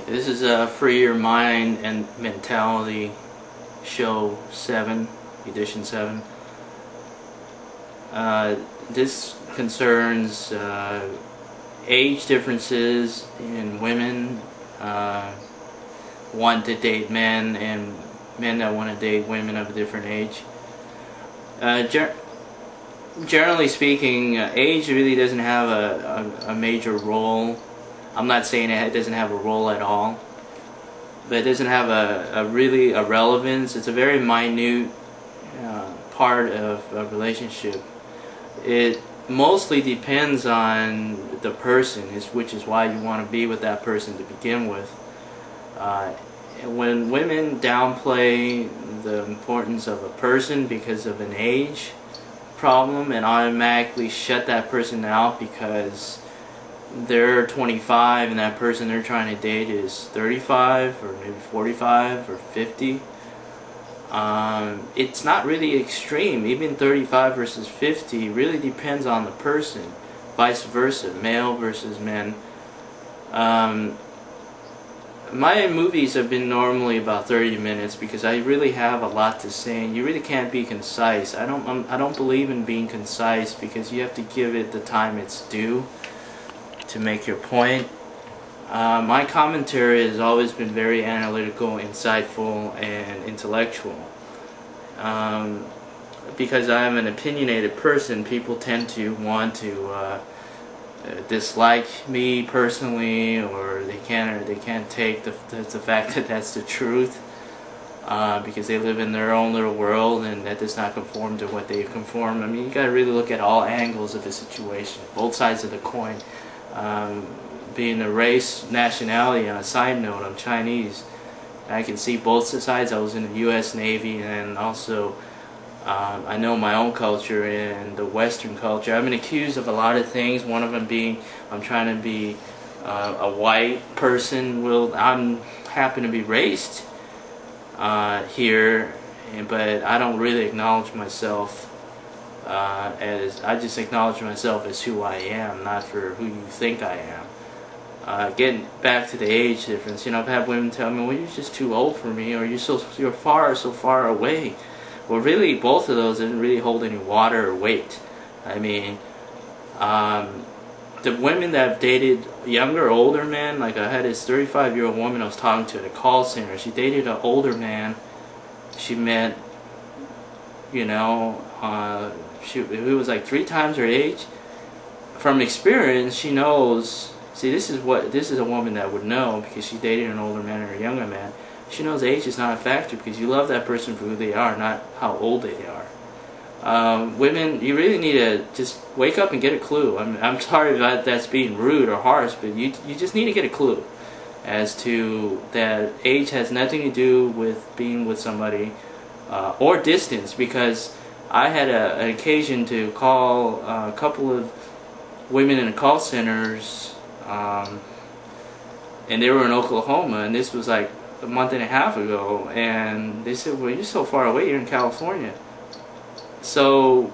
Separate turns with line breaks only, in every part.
This is a Free Your Mind and Mentality Show 7, Edition 7. This concerns age differences in women want to date men and men that want to date women of a different age. Generally speaking, age really doesn't have a major role. I'm not saying it doesn't have a role at all, but it doesn't have a really a relevance. It's a very minute part of a relationship. It mostly depends on the person, which is why you want to be with that person to begin with. When women downplay the importance of a person because of an age problem and automatically shut that person out because they're 25 and that person they're trying to date is 35 or maybe 45 or 50, it's not really extreme. Even 35 versus 50 really depends on the person, vice versa, male versus men. My movies have been normally about 30 minutes because I really have a lot to say, and you really can't be concise. I don't believe in being concise because you have to give it the time it's due to make your point. My commentary has always been very analytical, insightful, and intellectual. Because I'm an opinionated person, people tend to want to dislike me personally, or they can't take the fact that that's the truth, because they live in their own little world and that does not conform to what they conform. I mean, you gotta really look at all angles of the situation, both sides of the coin. Being a race, nationality, on a side note, I'm Chinese. I can see both sides. I was in the U.S. Navy, and also I know my own culture and the Western culture. I've been accused of a lot of things, one of them being I'm trying to be a white person. Well, I'm happen to be raised here, but I don't really acknowledge myself as, I just acknowledge myself as who I am, not for who you think I am. Getting back to the age difference, you know, I've had women tell me, well, you're just too old for me, or you're so far away. Well, really, both of those didn't really hold any water or weight. I mean, the women that have dated younger or older men, like I had this 35-year-old woman I was talking to at a call center. She dated an older man. She met, you know, who was like 3 times her age. From experience, she knows. See, this is a woman that would know because she dated an older man or a younger man. She knows age is not a factor because you love that person for who they are, not how old they are. Women, you really need to just wake up and get a clue. I'm sorry if that's being rude or harsh, but you just need to get a clue as to that age has nothing to do with being with somebody or distance, because I had an occasion to call a couple of women in the call centers, and they were in Oklahoma, and this was like a month and a half ago, and they said, well, you're so far away, you're in California. So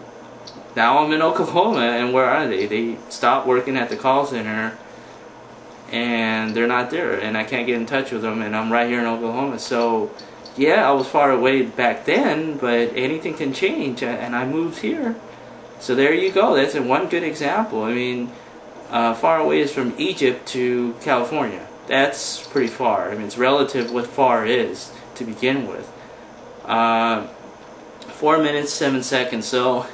now I'm in Oklahoma, and where are they? They stopped working at the call center and they're not there, and I can't get in touch with them, and I'm right here in Oklahoma. So yeah, I was far away back then, but anything can change, and I moved here. So there you go. That's one good example. I mean, far away is from Egypt to California. That's pretty far. I mean, it's relative what far is to begin with. 4 minutes, 7 seconds. So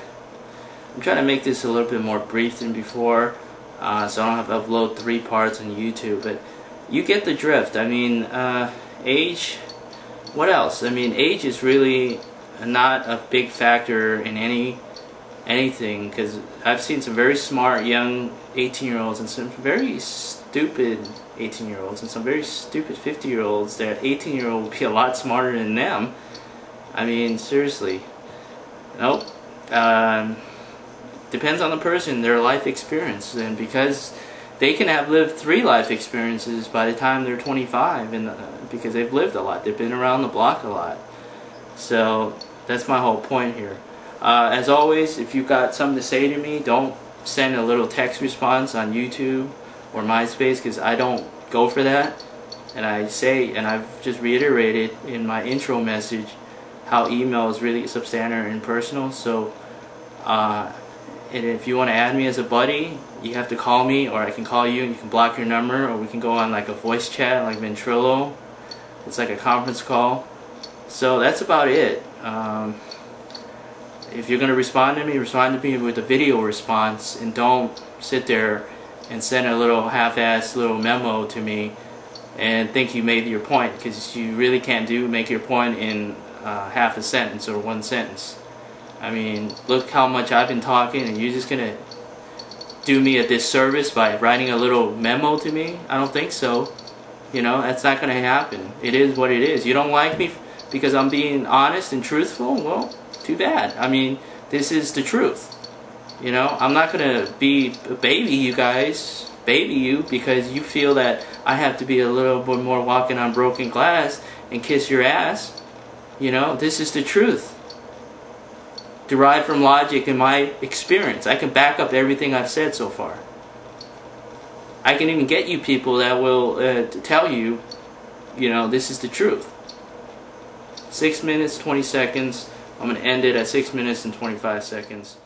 I'm trying to make this a little bit more brief than before, so I don't have to upload 3 parts on YouTube. But you get the drift. I mean, age. What else? I mean, age is really not a big factor in anything, because I've seen some very smart young 18-year-olds and some very stupid 18-year-olds and some very stupid 50-year-olds. That 18-year-old will be a lot smarter than them. I mean, seriously. Nope. Depends on the person, their life experience, and because they can have lived 3 life experiences by the time they're 25, and because they've lived a lot, they've been around the block a lot. So that's my whole point here. As always, if you've got something to say to me, don't send a little text response on YouTube or MySpace, because I don't go for that. And I say, and I've just reiterated in my intro message, how email is really substandard and personal. So, and if you want to add me as a buddy, you have to call me, or I can call you and you can block your number, or we can go on like a voice chat like Ventrilo. It's like a conference call. So that's about it. If you're going to respond to me with a video response, and don't sit there and send a little half-assed little memo to me and think you made your point, because you really can't make your point in half a sentence or one sentence. I mean, look how much I've been talking, and you're just going to do me a disservice by writing a little memo to me? I don't think so. You know, that's not going to happen. It is what it is. You don't like me because I'm being honest and truthful? Well, too bad. I mean, this is the truth. You know, I'm not going to baby you guys, because you feel that I have to be a little bit more walking on broken glass and kiss your ass. You know, this is the truth. Derived from logic and my experience. I can back up everything I've said so far. I can even get you people that will tell you, you know, this is the truth. 6 minutes, 20 seconds. I'm going to end it at 6 minutes and 25 seconds.